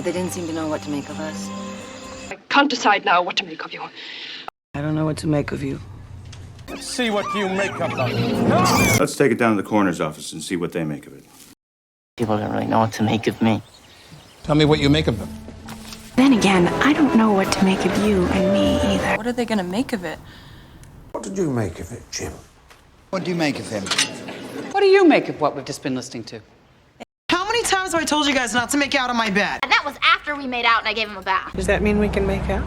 Yeah, they didn't seem to know what to make of us. I can't decide now what to make of you. I don't know what to make of you. Let's see what you make of them. Let's take it down to the coroner's office and see what they make of it. People don't really know what to make of me. Tell me what you make of them. Then again, I don't know what to make of you and me either. What are they gonna make of it? What did you make of it, Jim? What do you make of him? What do you make of what we've just been listening to? How many times have I told you guys not to make out on my bed? And that was after we made out and I gave him a bath. Does that mean we can make out?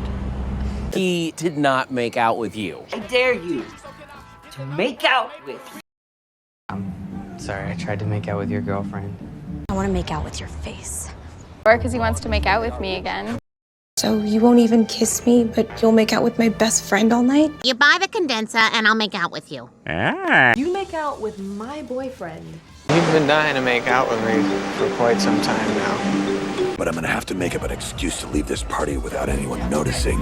He did not make out with you. I dare you to make out with me. Sorry, I tried to make out with your girlfriend. I want to make out with your face. Or because he wants to make out with me again. So you won't even kiss me, but you'll make out with my best friend all night? You buy the condenser and I'll make out with you. You make out with my boyfriend. You've been dying to make out with me for quite some time now. But I'm gonna have to make up an excuse to leave this party without anyone noticing.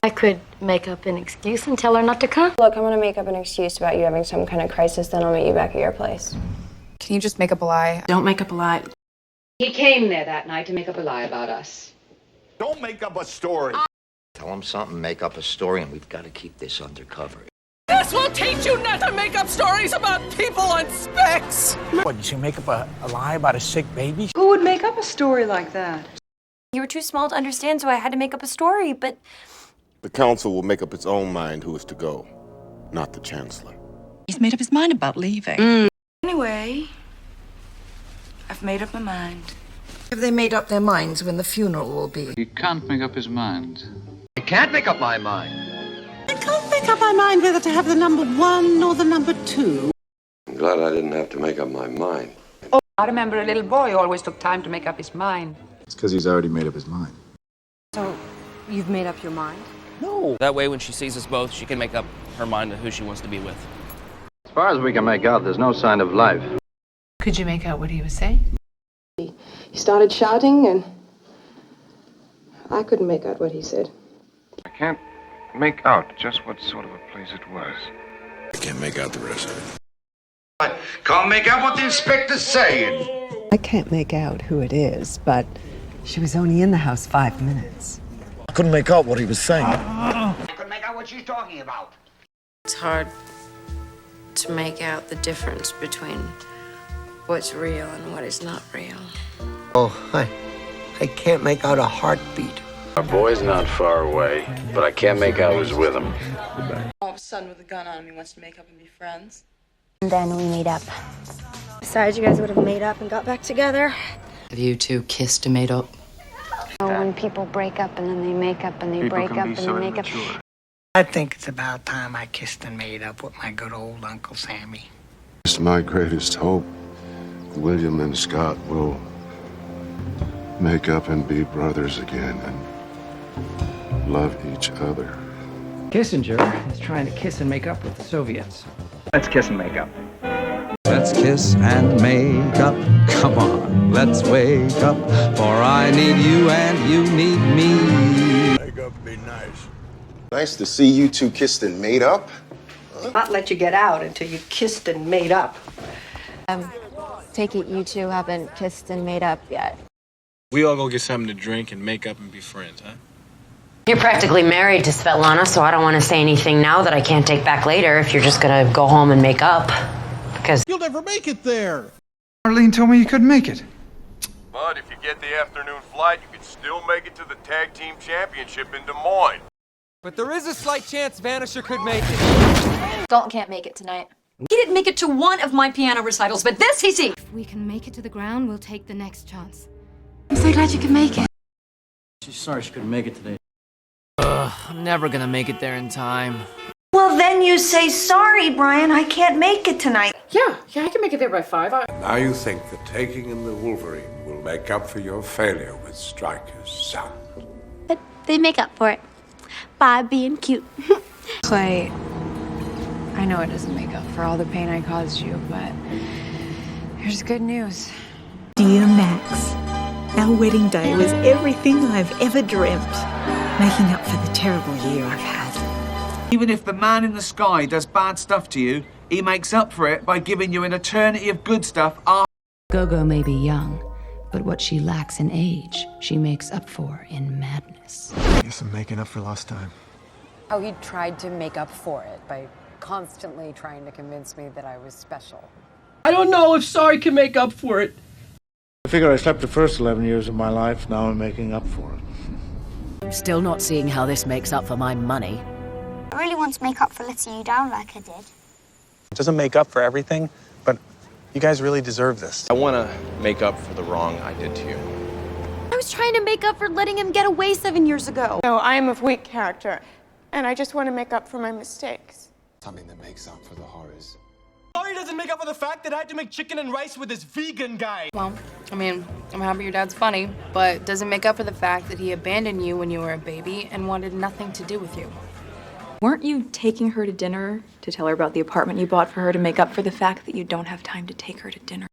I could make up an excuse and tell her not to come. Look, I'm gonna make up an excuse about you having some kind of crisis, then I'll meet you back at your place. Can you just make up a lie? Don't make up a lie. He came there that night to make up a lie about us. Don't make up a story. Tell him something, make up a story, and we've got to keep this undercover. This will teach you not to make up stories about people on specs. What, did you make up a lie about a sick baby? Who would make up a story like that? You were too small to understand, so I had to make up a story, but... The council will make up its own mind who is to go, not the chancellor. He's made up his mind about leaving. Anyway, I've made up my mind. Have they made up their minds when the funeral will be? He can't make up his mind. I can't make up my mind. I can't make up my mind whether to have the number 1 or the number 2. I'm glad I didn't have to make up my mind. I remember a little boy always took time to make up his mind. It's because he's already made up his mind. So, you've made up your mind? No. That way, when she sees us both, she can make up her mind of who she wants to be with. As far as we can make out, there's no sign of life. Could you make out what he was saying? He started shouting, and I couldn't make out what he said. I can't make out just what sort of a place it was. I can't make out the rest of it. I can't make out what the inspector's saying. I can't make out who it is, but she was only in the house 5 minutes. I couldn't make out what he was saying. I couldn't make out what she's talking about. It's hard to make out the difference between what's real and what is not real. Oh, I can't make out a heartbeat. Our boy's not far away, but I can't make out who's with him. All of a sudden, with a gun on him, he wants to make up and be friends. And then we made up. Besides, you guys would have made up and got back together. Have you two kissed and made up? When people break up and then they make up and they break up and they make up. I think it's about time I kissed and made up with my good old Uncle Sammy. It's my greatest hope. William and Scott will make up and be brothers again and love each other. Kissinger is trying to kiss and make up with the Soviets. Let's kiss and make up. Let's kiss and make up. Come on, let's wake up. For I need you and you need me. Make up be nice. Nice to see you two kissed and made up. Not let you get out until you kissed and made up. Take it you two haven't kissed and made up yet. We all go get something to drink and make up and be friends, huh? You're practically married to Svetlana, so I don't want to say anything now that I can't take back later if you're just gonna go home and make up. Because You'll never make it there. Arlene told me you couldn't make it. But if you get the afternoon flight, you can still make it to the tag team championship in Des Moines. But there is a slight chance Vanisher could make it. Dalton can't make it tonight. He didn't make it to one of my piano recitals, but this he's seen. If we can make it to the ground, we'll take the next chance. I'm so glad you could make it. She's sorry she couldn't make it today. I'm never gonna make it there in time. Well, then you say, sorry, Brian, I can't make it tonight. Yeah, I can make it there by 5. Now you think that taking in the Wolverine will make up for your failure with Stryker's son. But they make up for it by being cute. Clay, I know it doesn't make up for all the pain I caused you, but here's good news. Dear Max, our wedding day was everything I've ever dreamt, making up for the terrible year I've had. Even if the man in the sky does bad stuff to you, he makes up for it by giving you an eternity of good stuff after. Gogo may be young, But what she lacks in age, she makes up for in madness. I guess I'm making up for lost time. How he tried to make up for it by constantly trying to convince me that I was special. I don't know if sorry can make up for it. I figure I slept the first 11 years of my life, now I'm making up for it. I'm still not seeing how this makes up for my money. I really want to make up for letting you down like I did. It doesn't make up for everything, but you guys really deserve this. I want to make up for the wrong I did to you. I was trying to make up for letting him get away 7 years ago. No, I am of weak character, and I just want to make up for my mistakes. Something that makes up for the horrors. Sorry doesn't make up for the fact that I had to make chicken and rice with this vegan guy. Well, I mean, I'm happy your dad's funny, but it doesn't make up for the fact that he abandoned you when you were a baby and wanted nothing to do with you. Weren't you taking her to dinner to tell her about the apartment you bought for her to make up for the fact that you don't have time to take her to dinner?